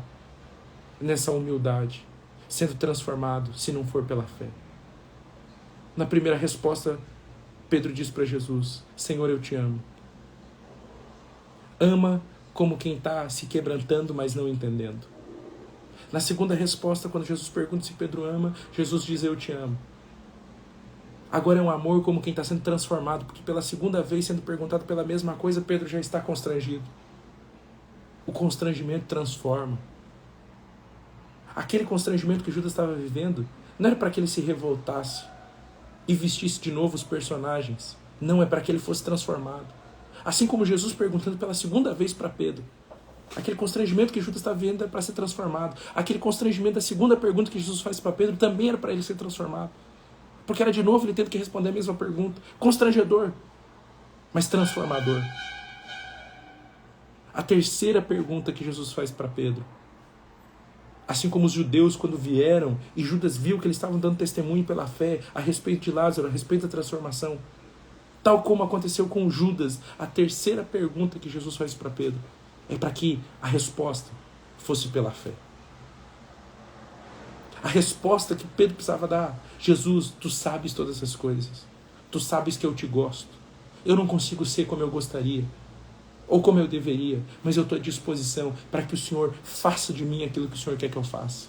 nessa humildade, sendo transformado, se não for pela fé. Na primeira resposta, Pedro diz para Jesus: Senhor, eu te amo. Ama como quem está se quebrantando, mas não entendendo. Na segunda resposta, quando Jesus pergunta se Pedro ama, Jesus diz: eu te amo. Agora é um amor como quem está sendo transformado, porque pela segunda vez, sendo perguntado pela mesma coisa, Pedro já está constrangido. O constrangimento transforma. Aquele constrangimento que Judas estava vivendo não era para que ele se revoltasse e vestisse de novo os personagens. Não, é para que ele fosse transformado. Assim como Jesus perguntando pela segunda vez para Pedro. Aquele constrangimento que Judas estava vivendo era para ser transformado. Aquele constrangimento da segunda pergunta que Jesus faz para Pedro também era para ele ser transformado. Porque era de novo ele tendo que responder a mesma pergunta. Constrangedor, mas transformador. A terceira pergunta que Jesus faz para Pedro, assim como os judeus quando vieram e Judas viu que eles estavam dando testemunho pela fé a respeito de Lázaro, a respeito da transformação, tal como aconteceu com Judas, a terceira pergunta que Jesus faz para Pedro é para que a resposta fosse pela fé. A resposta que Pedro precisava dar: Jesus, tu sabes todas essas coisas, tu sabes que eu te gosto, eu não consigo ser como eu gostaria, ou como eu deveria, mas eu estou à disposição para que o Senhor faça de mim aquilo que o Senhor quer que eu faça.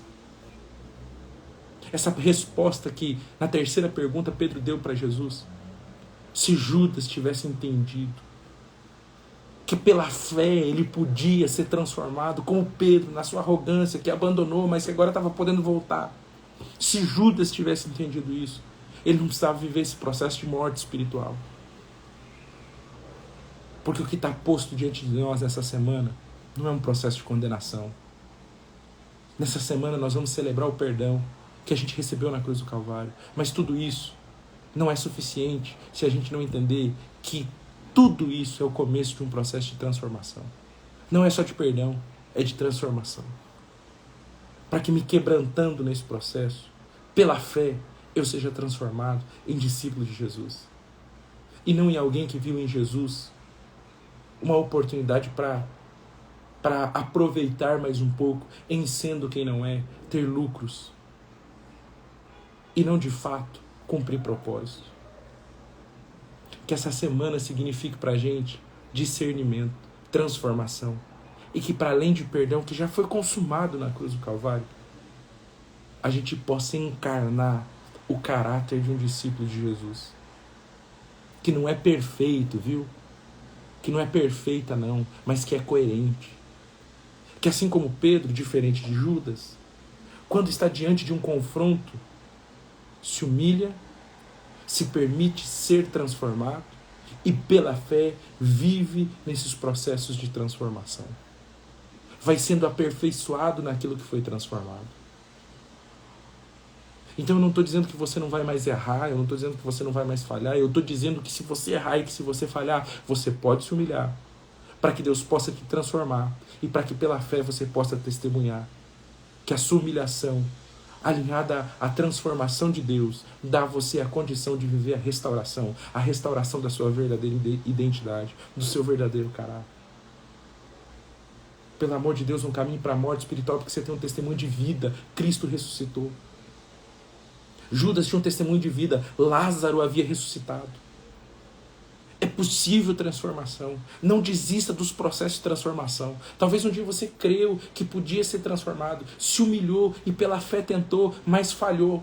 Essa resposta que, na terceira pergunta, Pedro deu para Jesus, se Judas tivesse entendido que pela fé ele podia ser transformado, como Pedro, na sua arrogância, que abandonou, mas que agora estava podendo voltar. Se Judas tivesse entendido isso, ele não precisava viver esse processo de morte espiritual. Porque o que está posto diante de nós nessa semana não é um processo de condenação. Nessa semana nós vamos celebrar o perdão que a gente recebeu na cruz do Calvário. Mas tudo isso não é suficiente se a gente não entender que tudo isso é o começo de um processo de transformação. Não é só de perdão, é de transformação. Para que me quebrantando nesse processo, pela fé, eu seja transformado em discípulo de Jesus. E não em alguém que viu em Jesus uma oportunidade para aproveitar mais um pouco, em sendo quem não é, ter lucros. E não de fato cumprir propósito. Que essa semana signifique para a gente discernimento, transformação. E que para além de perdão, que já foi consumado na cruz do Calvário, a gente possa encarnar o caráter de um discípulo de Jesus. Que não é perfeito, viu? Que não é perfeita não, mas que é coerente. Que assim como Pedro, diferente de Judas, quando está diante de um confronto, se humilha, se permite ser transformado e pela fé vive nesses processos de transformação. Vai sendo aperfeiçoado naquilo que foi transformado. Então eu não estou dizendo que você não vai mais errar, eu não estou dizendo que você não vai mais falhar, eu estou dizendo que se você errar e que se você falhar, você pode se humilhar, para que Deus possa te transformar e para que pela fé você possa testemunhar que a sua humilhação, alinhada à transformação de Deus, dá a você a condição de viver a restauração da sua verdadeira identidade, do seu verdadeiro caráter. Pelo amor de Deus, um caminho para a morte espiritual, porque você tem um testemunho de vida, Cristo ressuscitou. Judas tinha um testemunho de vida, Lázaro havia ressuscitado. É possível transformação. Não desista dos processos de transformação. Talvez um dia você creu que podia ser transformado, se humilhou e pela fé tentou, mas falhou.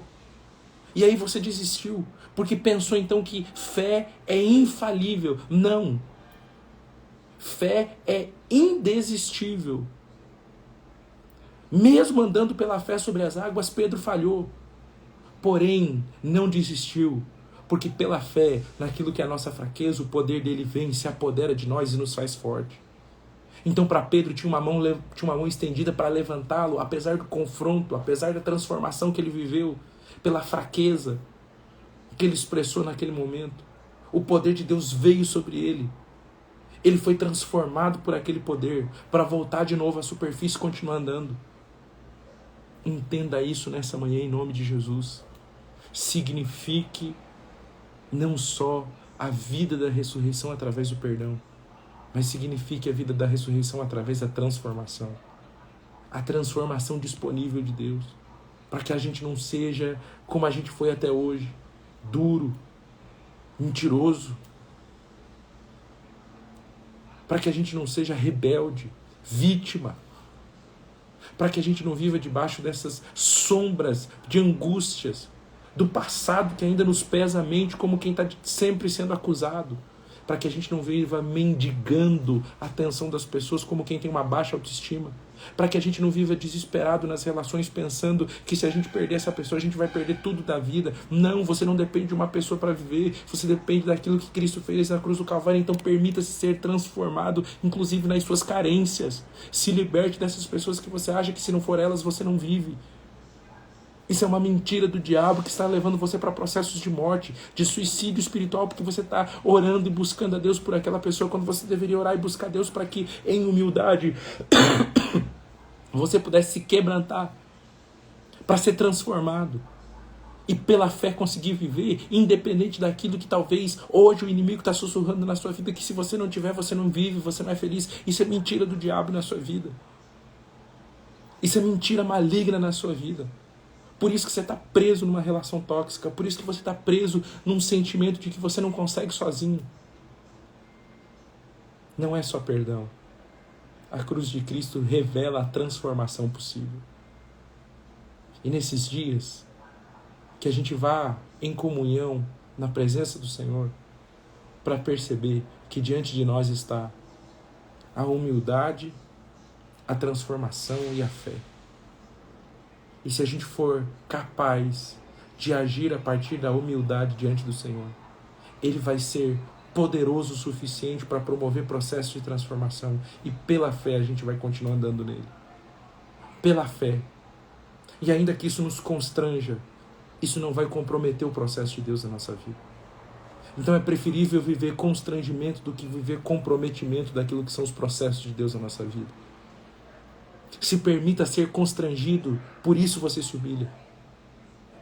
E aí você desistiu, porque pensou então que fé é infalível. Não. Fé é indesistível. Mesmo andando pela fé sobre as águas, Pedro falhou. Porém, não desistiu, porque pela fé, naquilo que é a nossa fraqueza, o poder dele vem, se apodera de nós e nos faz forte. Então para Pedro tinha uma mão estendida para levantá-lo, apesar do confronto, apesar da transformação que ele viveu, pela fraqueza que ele expressou naquele momento. O poder de Deus veio sobre ele. Ele foi transformado por aquele poder para voltar de novo à superfície e continuar andando. Entenda isso nessa manhã em nome de Jesus. Signifique não só a vida da ressurreição através do perdão, mas signifique a vida da ressurreição através da transformação. A transformação disponível de Deus, para que a gente não seja como a gente foi até hoje, duro, mentiroso, para que a gente não seja rebelde, vítima, para que a gente não viva debaixo dessas sombras de angústias do passado que ainda nos pesa a mente como quem está sempre sendo acusado, para que a gente não viva mendigando a atenção das pessoas como quem tem uma baixa autoestima, para que a gente não viva desesperado nas relações pensando que se a gente perder essa pessoa a gente vai perder tudo da vida. Não, você não depende de uma pessoa para viver, você depende daquilo que Cristo fez na cruz do Calvário. Então permita-se ser transformado, inclusive nas suas carências. Se liberte dessas pessoas que você acha que se não for elas você não vive. Isso é uma mentira do diabo que está levando você para processos de morte, de suicídio espiritual, porque você está orando e buscando a Deus por aquela pessoa, quando você deveria orar e buscar a Deus para que, em humildade, você pudesse se quebrantar, para ser transformado, e pela fé conseguir viver, independente daquilo que talvez hoje o inimigo está sussurrando na sua vida, que se você não tiver, você não vive, você não é feliz. Isso é mentira do diabo na sua vida. Isso é mentira maligna na sua vida. Por isso que você está preso numa relação tóxica. Por isso que você está preso num sentimento de que você não consegue sozinho. Não é só perdão. A cruz de Cristo revela a transformação possível. E nesses dias, que a gente vá em comunhão na presença do Senhor, para perceber que diante de nós está a humildade, a transformação e a fé. E se a gente for capaz de agir a partir da humildade diante do Senhor, Ele vai ser poderoso o suficiente para promover processos de transformação. E pela fé a gente vai continuar andando nele. Pela fé. E ainda que isso nos constranja, isso não vai comprometer o processo de Deus na nossa vida. Então é preferível viver constrangimento do que viver comprometimento daquilo que são os processos de Deus na nossa vida. Se permita ser constrangido, por isso você se humilha.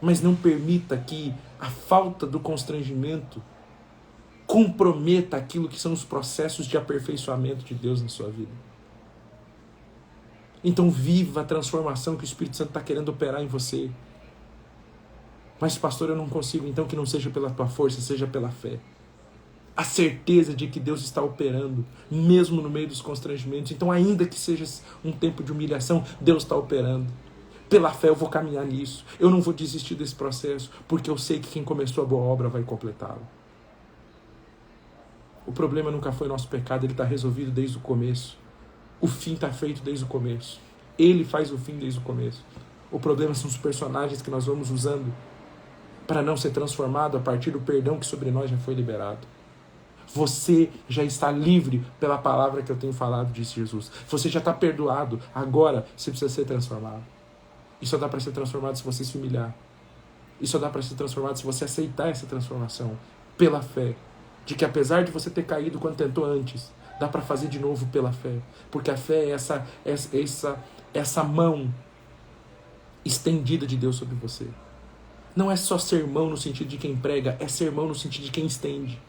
Mas não permita que a falta do constrangimento comprometa aquilo que são os processos de aperfeiçoamento de Deus na sua vida. Então viva a transformação que o Espírito Santo está querendo operar em você. Mas pastor, eu não consigo, então que não seja pela tua força, seja pela fé. A certeza de que Deus está operando, mesmo no meio dos constrangimentos. Então, ainda que seja um tempo de humilhação, Deus está operando. Pela fé eu vou caminhar nisso. Eu não vou desistir desse processo, porque eu sei que quem começou a boa obra vai completá-la. O problema nunca foi nosso pecado, ele está resolvido desde o começo. O fim está feito desde o começo. Ele faz o fim desde o começo. O problema são os personagens que nós vamos usando para não ser transformado a partir do perdão que sobre nós já foi liberado. Você já está livre pela palavra que eu tenho falado, disse Jesus. Você já está perdoado. Agora você precisa ser transformado. E só dá para ser transformado se você se humilhar. E só dá para ser transformado se você aceitar essa transformação pela fé. De que apesar de você ter caído quando tentou antes, dá para fazer de novo pela fé. Porque a fé é essa mão estendida de Deus sobre você. Não é só sermão no sentido de quem prega, é sermão no sentido de quem estende.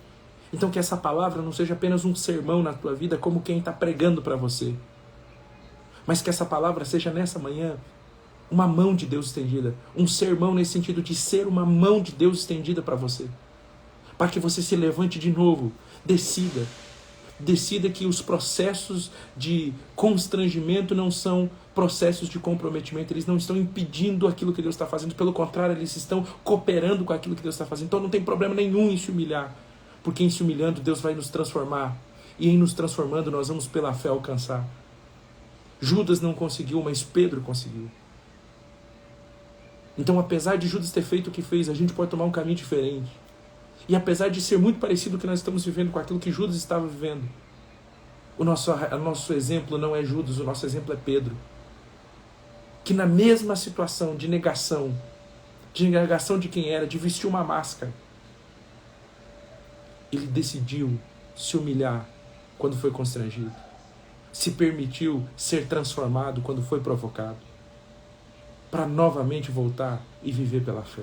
Então que essa palavra não seja apenas um sermão na tua vida, como quem está pregando para você. Mas que essa palavra seja nessa manhã uma mão de Deus estendida. Um sermão nesse sentido de ser uma mão de Deus estendida para você. Para que você se levante de novo. Decida. Decida que os processos de constrangimento não são processos de comprometimento. Eles não estão impedindo aquilo que Deus está fazendo. Pelo contrário, eles estão cooperando com aquilo que Deus está fazendo. Então não tem problema nenhum em se humilhar. Porque em se humilhando, Deus vai nos transformar. E em nos transformando, nós vamos pela fé alcançar. Judas não conseguiu, mas Pedro conseguiu. Então, apesar de Judas ter feito o que fez, a gente pode tomar um caminho diferente. E apesar de ser muito parecido com o que nós estamos vivendo com aquilo que Judas estava vivendo, o nosso exemplo não é Judas, o nosso exemplo é Pedro. Que na mesma situação de negação de quem era, de vestir uma máscara, ele decidiu se humilhar quando foi constrangido. Se permitiu ser transformado quando foi provocado. Para novamente voltar e viver pela fé.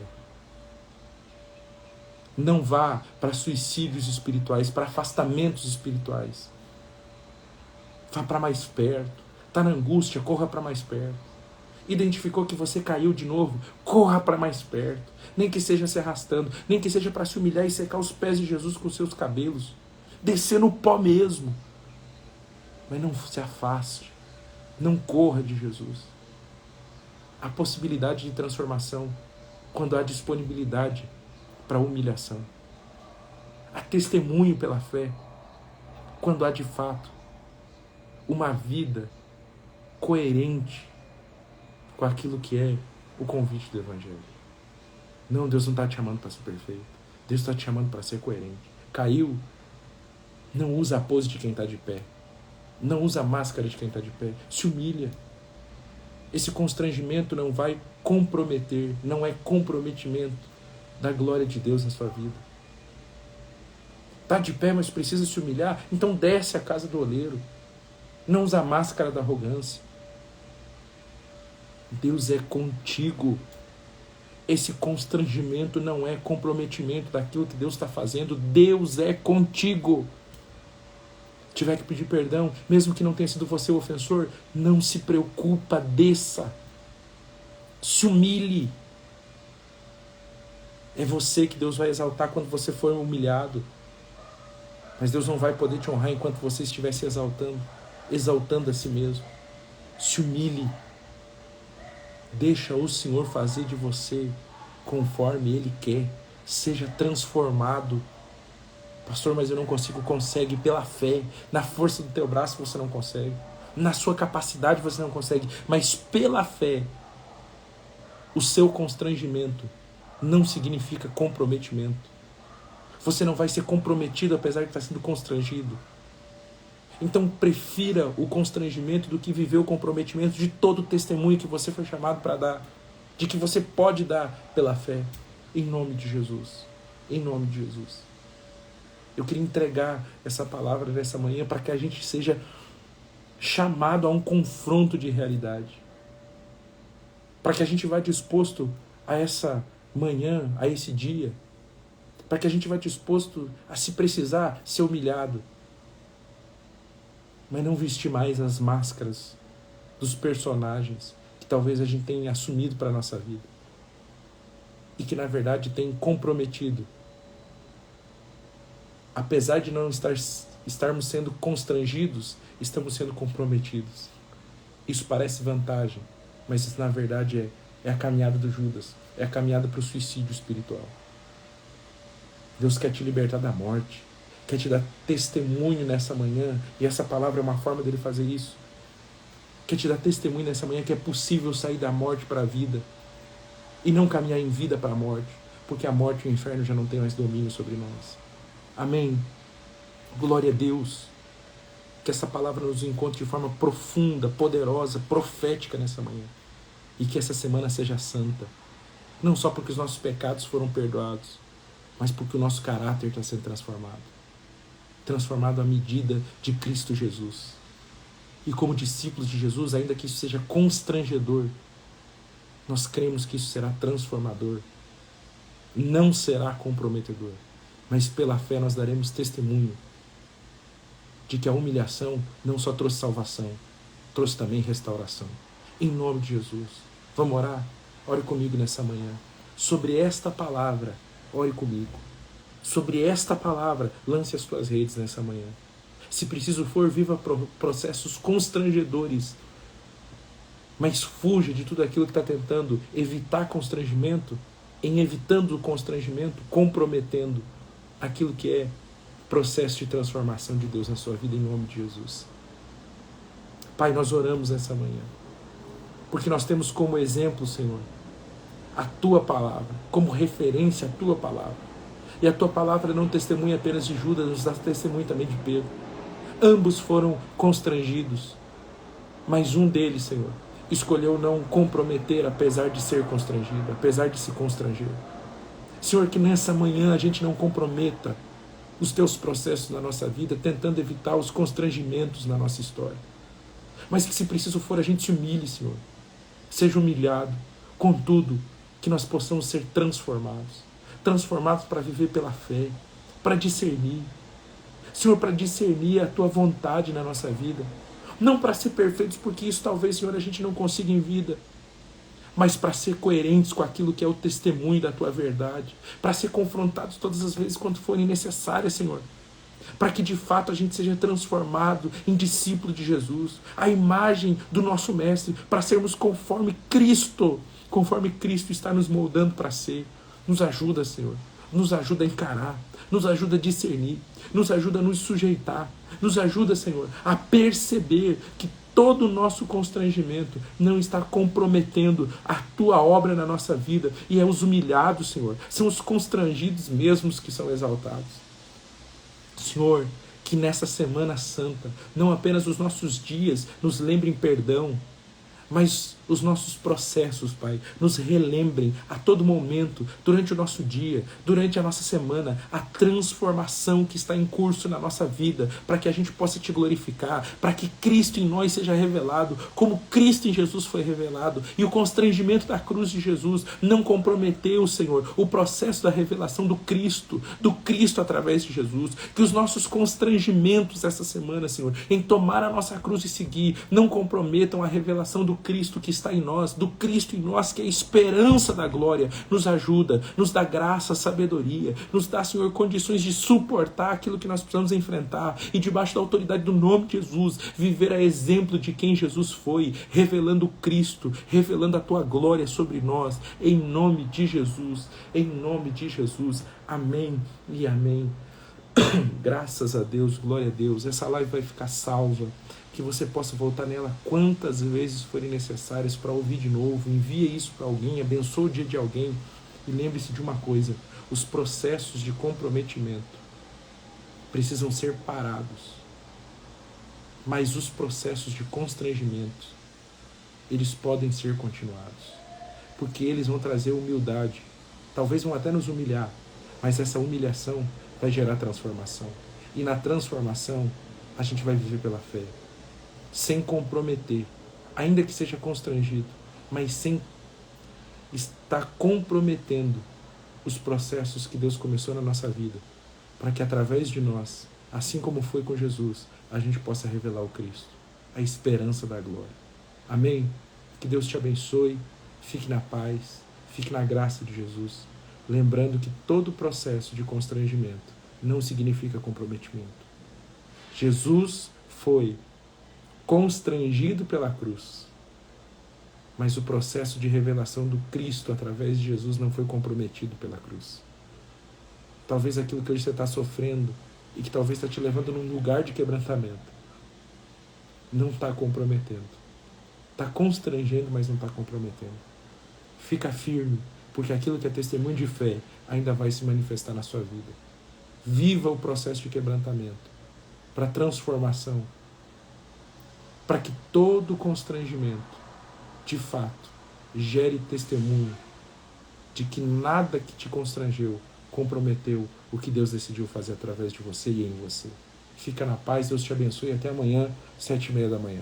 Não vá para suicídios espirituais, para afastamentos espirituais. Vá para mais perto. Está na angústia, corra para mais perto. Identificou que você caiu de novo, corra para mais perto. Nem que seja se arrastando, nem que seja para se humilhar e secar os pés de Jesus com seus cabelos. Descer no pó mesmo. Mas não se afaste. Não corra de Jesus. Há possibilidade de transformação quando há disponibilidade para humilhação. Há testemunho pela fé quando há de fato uma vida coerente com aquilo que é o convite do Evangelho. Não, Deus não está te chamando para ser perfeito. Deus está te chamando para ser coerente. Caiu, não usa a pose de quem está de pé. Não usa a máscara de quem está de pé. Se humilha. Esse constrangimento não vai comprometer, não é comprometimento da glória de Deus na sua vida. Está de pé, mas precisa se humilhar? Então desce a casa do oleiro. Não usa a máscara da arrogância. Deus é contigo. Esse constrangimento não é comprometimento daquilo que Deus está fazendo. Deus é contigo. Tiver que pedir perdão, mesmo que não tenha sido você o ofensor, não se preocupa, desça. Se humilhe. É você que Deus vai exaltar quando você for humilhado. Mas Deus não vai poder te honrar enquanto você estiver se exaltando a si mesmo. Se humilhe. Deixa o Senhor fazer de você conforme Ele quer. Seja transformado. Pastor, mas eu não consigo. Consegue pela fé. Na força do teu braço você não consegue. Na sua capacidade você não consegue. Mas pela fé, o seu constrangimento não significa comprometimento. Você não vai ser comprometido apesar de estar sendo constrangido. Então prefira o constrangimento do que viver o comprometimento de todo o testemunho que você foi chamado para dar. De que você pode dar pela fé. Em nome de Jesus. Em nome de Jesus. Eu queria entregar essa palavra nessa manhã para que a gente seja chamado a um confronto de realidade. Para que a gente vá disposto a essa manhã, a esse dia. Para que a gente vá disposto a, se precisar, ser humilhado. Mas não vestir mais as máscaras dos personagens que talvez a gente tenha assumido para a nossa vida. E que na verdade tem comprometido. Apesar de não estarmos sendo constrangidos, estamos sendo comprometidos. Isso parece vantagem, mas isso na verdade é a caminhada do Judas. É a caminhada para o suicídio espiritual. Deus quer te libertar da morte. Quer te dar testemunho nessa manhã. E essa palavra é uma forma dele fazer isso. Quer te dar testemunho nessa manhã que é possível sair da morte para a vida e não caminhar em vida para a morte, porque a morte e o inferno já não têm mais domínio sobre nós. Amém. Glória a Deus. Que essa palavra nos encontre de forma profunda, poderosa, profética nessa manhã. E que essa semana seja santa. Não só porque os nossos pecados foram perdoados, mas porque o nosso caráter está sendo transformado. Transformado à medida de Cristo Jesus. E como discípulos de Jesus, ainda que isso seja constrangedor, nós cremos que isso será transformador. Não será comprometedor. Mas pela fé nós daremos testemunho de que a humilhação não só trouxe salvação, trouxe também restauração. Em nome de Jesus. Vamos orar? Ore comigo nessa manhã. Sobre esta palavra, ore comigo. Sobre esta palavra, lance as tuas redes nessa manhã. Se preciso for, viva processos constrangedores. Mas fuja de tudo aquilo que está tentando evitar constrangimento, em evitando o constrangimento, comprometendo aquilo que é processo de transformação de Deus na sua vida, em nome de Jesus. Pai, nós oramos nessa manhã, porque nós temos como exemplo, Senhor, a Tua Palavra, como referência a Tua Palavra. E a Tua Palavra não testemunha apenas de Judas, nos dá testemunho também de Pedro. Ambos foram constrangidos, mas um deles, Senhor, escolheu não comprometer, apesar de ser constrangido, apesar de se constranger. Senhor, que nessa manhã a gente não comprometa os Teus processos na nossa vida, tentando evitar os constrangimentos na nossa história. Mas que, se preciso for, a gente se humilhe, Senhor. Seja humilhado. Contudo, que nós possamos ser transformados. Transformados para viver pela fé, para discernir. Senhor, para discernir a Tua vontade na nossa vida. Não para ser perfeitos, porque isso talvez, Senhor, a gente não consiga em vida. Mas para ser coerentes com aquilo que é o testemunho da Tua verdade. Para ser confrontados todas as vezes quando forem necessárias, Senhor. Para que de fato a gente seja transformado em discípulo de Jesus. A imagem do nosso Mestre. Para sermos conforme Cristo está nos moldando para ser. Nos ajuda, Senhor. Nos ajuda a encarar. Nos ajuda a discernir. Nos ajuda a nos sujeitar. Nos ajuda, Senhor, a perceber que todo o nosso constrangimento não está comprometendo a Tua obra na nossa vida. E é os humilhados, Senhor, são os constrangidos mesmos que são exaltados. Senhor, que nessa Semana Santa, não apenas os nossos dias nos lembrem perdão, mas os nossos processos, Pai, nos relembrem a todo momento, durante o nosso dia, durante a nossa semana, a transformação que está em curso na nossa vida, para que a gente possa Te glorificar, para que Cristo em nós seja revelado, como Cristo em Jesus foi revelado, e o constrangimento da cruz de Jesus não comprometeu, Senhor, o processo da revelação do Cristo através de Jesus. Que os nossos constrangimentos essa semana, Senhor, em tomar a nossa cruz e seguir, não comprometam a revelação do Cristo que está em nós, do Cristo em nós, que é a esperança da glória. Nos ajuda, nos dá graça, sabedoria, nos dá, Senhor, condições de suportar aquilo que nós precisamos enfrentar e, debaixo da autoridade do nome de Jesus, viver a exemplo de quem Jesus foi, revelando Cristo, revelando a Tua glória sobre nós, em nome de Jesus, em nome de Jesus. Amém e amém. Graças a Deus, glória a Deus. Essa live vai ficar salva, que você possa voltar nela quantas vezes forem necessárias para ouvir de novo. Envie isso para alguém, abençoe o dia de alguém. E lembre-se de uma coisa: os processos de comprometimento precisam ser parados, mas os processos de constrangimento, eles podem ser continuados, porque eles vão trazer humildade. Talvez vão até nos humilhar, mas essa humilhação vai gerar transformação. E na transformação, a gente vai viver pela fé, sem comprometer, ainda que seja constrangido, mas sem estar comprometendo os processos que Deus começou na nossa vida, para que através de nós, assim como foi com Jesus, a gente possa revelar o Cristo, a esperança da glória. Amém? Que Deus te abençoe, fique na paz, fique na graça de Jesus, lembrando que todo processo de constrangimento não significa comprometimento. Jesus foi constrangido pela cruz, mas o processo de revelação do Cristo através de Jesus não foi comprometido pela cruz. Talvez aquilo que hoje você está sofrendo e que talvez está te levando num lugar de quebrantamento não está comprometendo, Está constrangendo, mas não está comprometendo. Fica firme, porque aquilo que é testemunho de fé ainda vai se manifestar na sua vida. Viva o processo de quebrantamento, para transformação, para que todo constrangimento, de fato, gere testemunho de que nada que te constrangeu comprometeu o que Deus decidiu fazer através de você e em você. Fica na paz, Deus te abençoe, até amanhã, 7h30 da manhã.